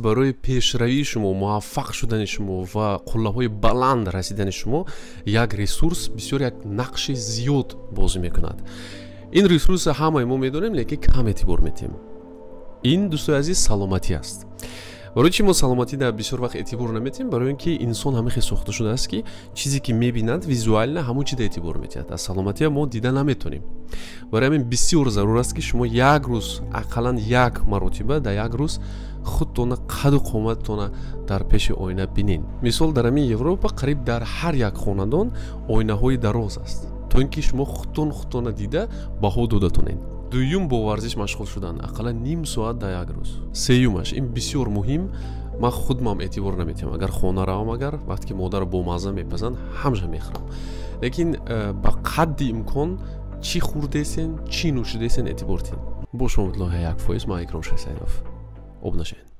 برای پیشروی شما، موفق شدن شما و قله‌های بلند رسیدن شما یک ریسورس بسیار یک نقش زیاد بازی میکند. این ریسورس همه ما میدونیم لیکن کم اعتبار میدیم. این دوستای عزیز سلامتی است. برای چی ما سلامتی در بسیار وقت اعتبار نمیدیم؟ برای اینکه انسان همیشه ساخته شده است که چیزی که میبیند ویزوال نه همون چیز اعتبار میدهد. از سلامتی ما دیدن نمیتونیم. برای همین بسیار ضرور است که شما یک روز اقلا یک مرتبه در یک روز خودتون قد و قامتتون در پیش آینه بینین. مثال در همین اروپا قریب در هر یک خاندان آینه های دراز است تا اینکه شما خودتون دیده بها دادتونین. دوم با ورزش مشغول شدن اقلا نیم ساعت در یک روز. سومش این بسیار مهم، من خودم اعتبار نمیدم. اگر خانه روم، اگر وقتی که مادر با مزه میپزن همیشه میخورم، لیکن با قد امکان چی خوردیسین چی نوشیدیسین اعتبار دین. با شما الله یک فایز. ما اکرام شهسایدوف. obnažen.